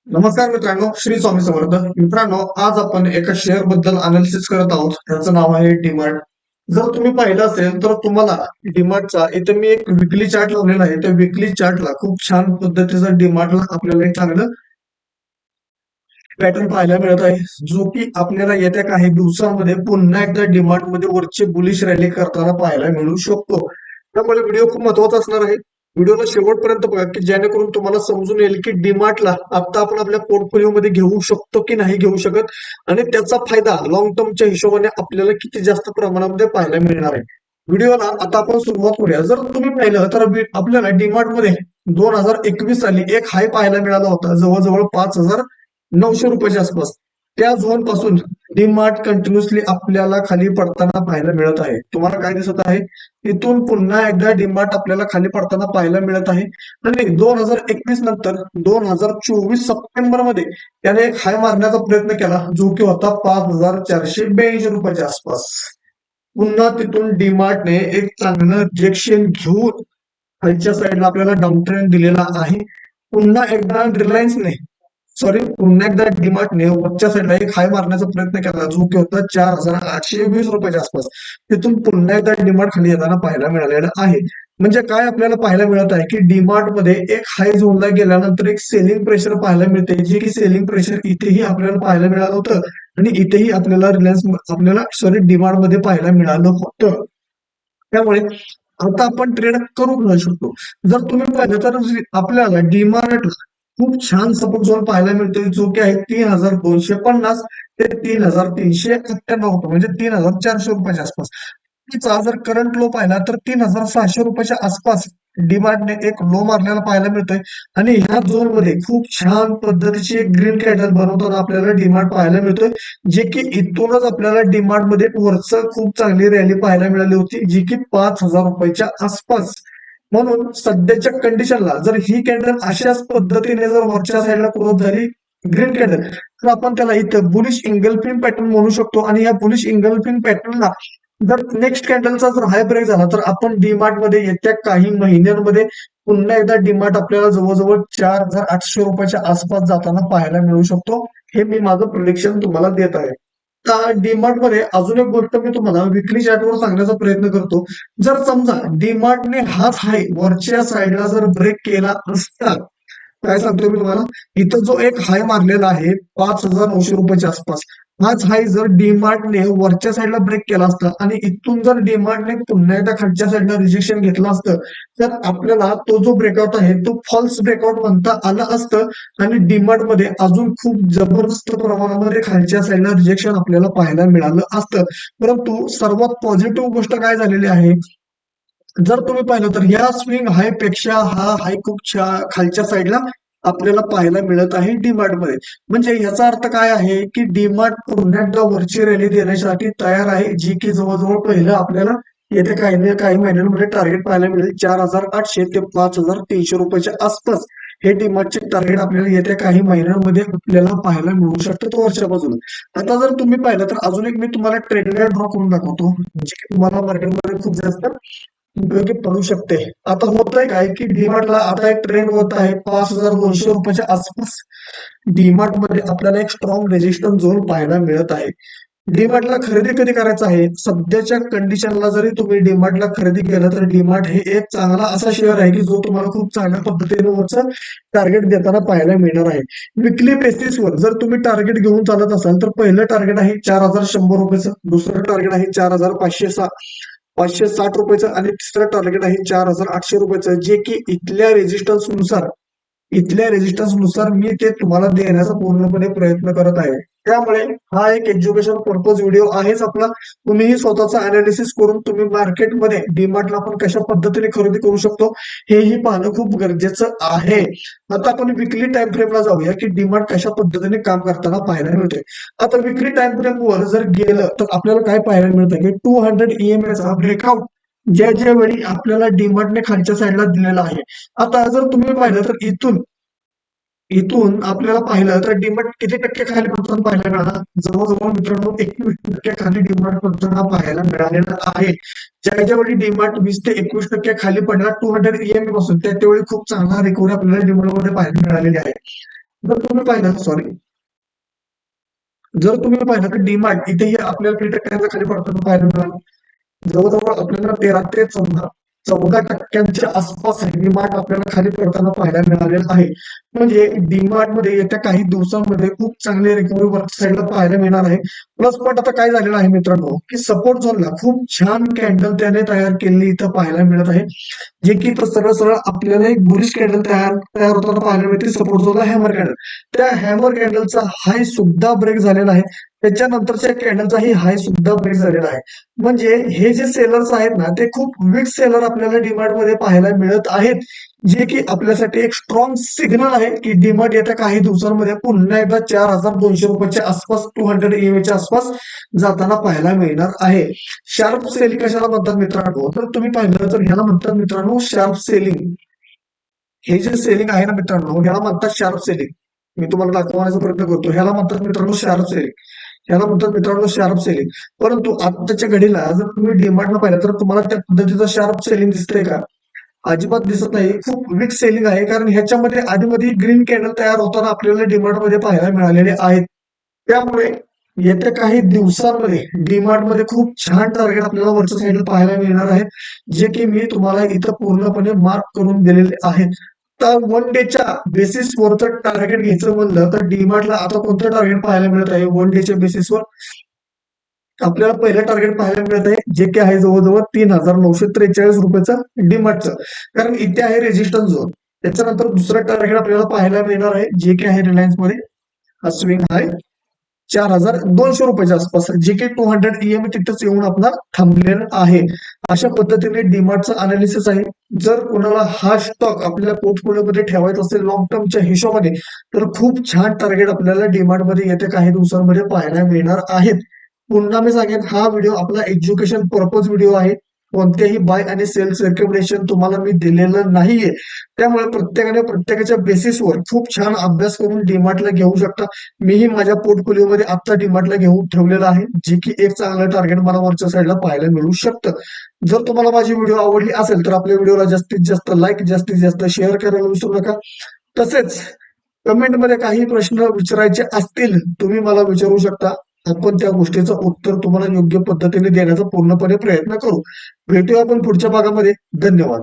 नमस्कार मित्रांनो, श्री स्वामी समर्थ. मित्रांनो, आज आपण एका शेअर बद्दल अनालिसिस करत आहोत. त्याचं नाव आहे डीमार्ट. जर तुम्ही पाहिलं असेल तर तुम्हाला डीमार्टचा इथे मी एक विकली चार्ट लावलेला आहे. त्या विकली चार्टला खूप छान पद्धतीचं डीमार्टला आपल्याला एक चांगलं पॅटर्न पाहायला मिळत आहे, जो की आपल्याला येत्या काही दिवसांमध्ये पुन्हा एकदा डीमार्टमध्ये वरची बुलिश रॅली करताना पाहायला मिळू शकतो. त्यामुळे व्हिडिओ खूप महत्वाचा असणार आहे. व्हिडिओला शेवटपर्यंत बघा, की जेणेकरून तुम्हाला समजून येईल की डीमार्टला आता आपण आपल्या पोर्टफोलिओमध्ये घेऊ शकतो की नाही घेऊ शकत, आणि त्याचा फायदा लॉंग टर्मच्या हिशोबाने आपल्याला किती जास्त प्रमाणामध्ये पाहायला मिळणार आहे. व्हिडिओला आता आपण सुरुवात करूया. जर तुम्ही पाहिलं तर आपल्याला डीमार्टमध्ये 2021 साली एक हाय पाहायला मिळाला होता, जवळजवळ 5,900 रुपयाच्या आसपास. त्या झोन पासून डीमार्ट कंटिन्युअसली आपल्याला खाली पडताना पाहायला मिळत आहे. तुम्हाला काय दिसत आहे? इथून पुन्हा एकदा डीमार्ट आपल्याला खाली पडताना पाहायला मिळत आहे, आणि 2021 नंतर 2024 सप्टेंबर मध्ये त्याने एक हाय मारण्याचा प्रयत्न केला, जो की होता 5,482 रुपयाच्या आसपास. पुन्हा तिथून डीमार्टने एक चांगलं रिजेक्शन घेऊन खालच्या साईडला आपल्याला डाऊन ट्रेंड दिलेला आहे. पुन्हा एकदा रिलायन्सने पुन्हा एकदा डीमार्टने वरच्या साईडला एक हाय मारण्याचा प्रयत्न केला, जो की होता 4,820 रुपयाच्या आसपास. तिथून पुन्हा एकदा डीमार्ट खाली येताना पाहायला मिळालेलं आहे. म्हणजे काय आपल्याला पाहायला मिळत आहे, की डीमार्ट मध्ये एक हाय झोनला गेल्यानंतर एक सेलिंग प्रेशर पाहायला मिळते, जे की सेलिंग प्रेशर इथेही आपल्याला पाहायला मिळालं होतं, आणि इथेही आपल्याला डीमार्ट मध्ये पाहायला मिळालं होतं. त्यामुळे आता आपण ट्रेड करू शकतो. जर तुम्ही पाहिलं तर आपल्याला डीमार्ट खूप छान सपोर्ट झोन पाहायला मिळतोय, जो की आहे 3,250 ते 3,398 रुपये, म्हणजे 3,400 रुपयाच्या आसपास. तिचा जर करंट लो पाहिला तर 3,600 रुपयाच्या आसपास डीमार्टने एक लो मारलेला पाहायला मिळतोय, आणि ह्या झोन मध्ये खूप छान पद्धतीची एक ग्रीन कॅन्डल बनवताना आपल्याला डीमार्ट पाहायला मिळतोय, जे की इथूनच आपल्याला डीमार्ट मध्ये वरचं खूप चांगली रॅली पाहायला मिळाली होती, जी की 5,000 रुपयाच्या आसपास. म्हणून सध्याच्या कंडिशनला जर ही कॅन्डल अशाच पद्धतीने जर वरच्या साईडला क्लोज झाली, ग्रीन कॅन्डल, तर आपण त्याला इथं बुलिश इंगल्फिंग पॅटर्न म्हणू शकतो. आणि या बुलिश इंगल्फिंग पॅटर्नला जर नेक्स्ट कॅन्डलचा जर हाय ब्रेक झाला, तर आपण डीमार्ट मध्ये येत्या काही महिन्यांमध्ये पुन्हा एकदा डीमार्ट आपल्याला जवळजवळ 4,800 रुपयाच्या आसपास जाताना पाहायला मिळू शकतो. हे मी माझं प्रिडिक्शन तुम्हाला देत आहे. तर डीमार्ट मध्ये अजून एक गोष्ट मी तुम्हाला विकली चार्टवर सांगण्याचा प्रयत्न करतो. जर समजा डीमार्टने हाच हाय वरच्या साईडला जर ब्रेक केला असता, काय सांगतोय मी तुम्हाला, इथं जो एक हाय मारलेला आहे 5,900 रुपयाच्या आसपास, हाच हाय जर डीमार्टने वरच्या साईडला ब्रेक केला असता, आणि इथून जर डीमार्टने पुन्हा एकदा खालच्या साईडला रिजेक्शन घेतलं असतं, तर आपल्याला तो जो ब्रेकआउट आहे तो फॉल्स ब्रेकआउट म्हणता आलं असतं, आणि डीमार्ट मध्ये अजून खूप जबरदस्त प्रमाणामध्ये खालच्या साईडला रिजेक्शन आपल्याला पाहायला मिळालं असतं. परंतु सर्वात पॉझिटिव्ह गोष्ट काय झालेली आहे, जर तुम्ही पाहिलं तर या स्विंग हाय पेक्षा हा हाय खूप खालच्या साईडला आपल्याला पाहायला मिळत आहे डीमार्ट मध्ये. म्हणजे याचा अर्थ काय आहे, की डीमार्ट पुन्हा एकदा वरची रॅली देण्यासाठी तयार आहे, जी की जवळजवळ पहिलं आपल्याला येत्या काही महिन्यांमध्ये टार्गेट पाहायला मिळेल 4,800 ते 5,300 रुपयाच्या आसपास. हे डीमार्टचे टार्गेट आपल्याला येत्या काही महिन्यांमध्ये आपल्याला पाहायला मिळू शकतं वरच्या बाजूला. आता जर तुम्ही पाहिलं तर अजून एक मी तुम्हाला ट्रेंड ड्रॉ करून दाखवतो, जे की तुम्हाला मार्केटमध्ये खूप जास्त उपयोगी पडू शकते. आता होतंय काय, की डीमार्टला आता एक ट्रेंड होत आहे 5,200 रुपयाच्या आसपास. डीमार्ट मध्ये आपल्याला एक स्ट्रॉंग रेजिस्टन्स झोन पाहायला मिळत आहे. डीमार्टला खरेदी कधी करायचं आहे, सध्याच्या कंडिशनला जरी तुम्ही डीमार्टला खरेदी केलं, तर डीमार्ट हे एक चांगला असा शेअर आहे, की जो तुम्हाला खूप चांगल्या पद्धतीने वरचं टार्गेट देताना पाहायला मिळणार आहे. विकली बेसिसवर जर तुम्ही टार्गेट घेऊन चालत असाल, तर पहिलं टार्गेट आहे 4,100 रुपयाचं, दुसरं टार्गेट आहे 4,560 रुपयाचं, आणि तिसरं टार्गेट आहे 4,800 रुपयाचं, जे की इथल्या रेजिस्टन्स नुसार मी ते तुम्हाला देण्याचा पूर्णपणे प्रयत्न करत आहे. त्यामुळे हा एक एज्युकेशन पर्पज व्हिडिओ आहेच आपला. तुम्हीही स्वतःचा अनालिसिस करून तुम्ही मार्केटमध्ये डीमार्टला आपण कशा पद्धतीने खरेदी करू शकतो, हेही पाहणं खूप गरजेचं आहे. आता आपण विकली टाइम फ्रेमला जाऊया, की डीमार्ट कशा पद्धतीने काम करताना पाहायला मिळते. आता विकली टाइम फ्रेम वर जर गेलं, तर आपल्याला काय पाहायला मिळतं, की 200 EMA ब्रेकआउट ज्या वेळी आपल्याला डीमार्टने खालच्या साईडला दिलेला आहे. आता जर तुम्ही पाहिलं तर इथून इथून आपल्याला पाहिलं तर डीमार्ट किती टक्के खाली पडताना पाहायला मिळाला, जवळजवळ मित्रांनो 21% खाली डीमार्ट पडताना पाहायला मिळालेलं आहे. ज्यावेळी डीमार्ट 20 ते 21% खाली पडला 200 EMA पासून, त्यावेळी खूप चांगला रिकव्हरी आपल्याला डीमार्ट मध्ये पाहायला मिळालेली आहे. जर तुम्ही पाहिलं सॉरी जर तुम्ही पाहिलं तर डीमार्ट इथेही आपल्याला काही टक्क्यांचा खाली पडताना पाहायला मिळालं. जवळजवळ आपल्याला 13 ते 14% आसपास डीमार्ट आपल्याला खाली पडताना पाहायला मिळालेलं आहे. म्हणजे डीमार्ट मध्ये येत्या काही दिवसांमध्ये खूप चांगली रिकव्हरी वरच्या साईडला पाहायला मिळणार आहे. प्लस पॉईंट आता काय झालेलं आहे मित्रांनो, की सपोर्ट झोनला खूप छान कॅन्डल त्याने तयार केलेली इथं पाहायला मिळत आहे. जे की इथं सरळ सरळ आपल्याला एक बुलिश कॅन्डल तयार तयार होताना पाहायला मिळते सपोर्ट झोनला हॅमर कॅन्डल. त्या हॅमर कॅन्डलचा हाय सुद्धा ब्रेक झालेला आहे. त्याच्यानंतरच्या कॅन्डलचाही हाय सुद्धा ब्रेक झालेला आहे. म्हणजे हे जे सेलर्स आहेत ना ते खूप वीक सेलर आपल्याला डीमार्ट मध्ये पाहायला मिळत आहेत. जे की आपल्यासाठी एक स्ट्रॉंग सिग्नल आहे की डीमार्ट येत्या काही दिवसांमध्ये पुन्हा एकदा 4,200 रुपयाच्या आसपास 200 EMA आसपास जाताना पाहायला मिळणार आहे. शार्प सेलिंग कशाला म्हणतात मित्रांनो, तर तुम्ही पाहिलं तर ह्याला म्हणतात मित्रांनो शार्प सेलिंग. हे जे सेलिंग आहे ना मित्रांनो ह्याला म्हणतात शार्प सेलिंग. मी तुम्हाला दाखवण्याचा प्रयत्न करतो. ह्याला म्हणतात मित्रांनो शार्प सेलिंग. ह्याला म्हणतात मित्रांनो शार्प सेलिंग. परंतु आत्ताच्या घडीला जर तुम्ही डीमार्टला पाहिलं तर तुम्हाला त्या पद्धतीचं शार्प सेलिंग दिसतंय का? अजिबात दिसत नाही. खूप वीक सेलिंग आहे कारण ह्याच्यामध्ये आधीमध्ये ग्रीन कॅन्डल तयार होताना आपल्याला डीमार्टमध्ये पाहायला मिळालेले आहेत. त्यामुळे येत्या काही दिवसांमध्ये डीमार्ट मध्ये खूप छान टार्गेट आपल्याला वरच्या साईडला पाहायला मिळणार आहे. जे की मी तुम्हाला इथं पूर्णपणे मार्क करून दिलेले आहेत. तर वन डेच्या बेसिसवर जर टार्गेट घ्यायचं म्हणलं तर डीमार्टला आता कोणतं टार्गेट पाहायला मिळत आहे वन डेच्या बेसिसवर? आपल्याला पहिलं टार्गेट पाहायला मिळत आहे जे की आहे जवळजवळ 3,943 रुपयाचं डीमार्टचं. कारण इथे आहे रेजिस्टन्स झोन. त्याच्यानंतर दुसरं टार्गेट आपल्याला पाहायला मिळणार आहे जे की आहे रिलायन्स मध्ये हा स्विंग आहे 4,200 रुपयाच्या आसपास जे की 200 EMA तिथंच येऊन आपला थांबलेला आहे. अशा पद्धतीने डीमार्टचं अनालिसिस आहे. जर कोणाला हा स्टॉक आपल्या पोर्टफोलिओमध्ये ठेवायचा असेल लॉंग टर्मच्या हिशोबाने तर खूप छान टार्गेट आपल्याला डीमार्ट मध्ये येत्या काही दिवसांमध्ये पाहायला मिळणार आहेत. पुन्हा मी सांगेन हा व्हिडिओ आपला एज्युकेशन पर्पज व्हिडिओ आहे. कोणत्याही बाय आणि सेल्स रेकमेंडेशन तुम्हाला मी दिलेलं नाहीये. त्यामुळे प्रत्येकाने प्रत्येकाच्या बेसिसवर खूप छान अभ्यास करून डीमार्टला घेऊ शकता. मीही माझ्या पोर्टफोलिओमध्ये आता डीमार्टला घेऊन ठेवलेलं आहे जे की एक चांगलं टार्गेट मला वरच्या साईडला पाहायला मिळू शकतं. जर तुम्हाला माझी व्हिडिओ आवडली असेल तर आपल्या व्हिडिओला जास्तीत जास्त लाईक जास्तीत जास्त शेअर करायला विसरू नका. तसेच कमेंटमध्ये काही प्रश्न विचारायचे असतील तुम्ही मला विचारू शकता. आपण त्या गोष्टीचं उत्तर तुम्हाला योग्य पद्धतीने देण्याचा पूर्णपणे प्रयत्न करू. भेटूया आपण पुढच्या भागामध्ये. धन्यवाद.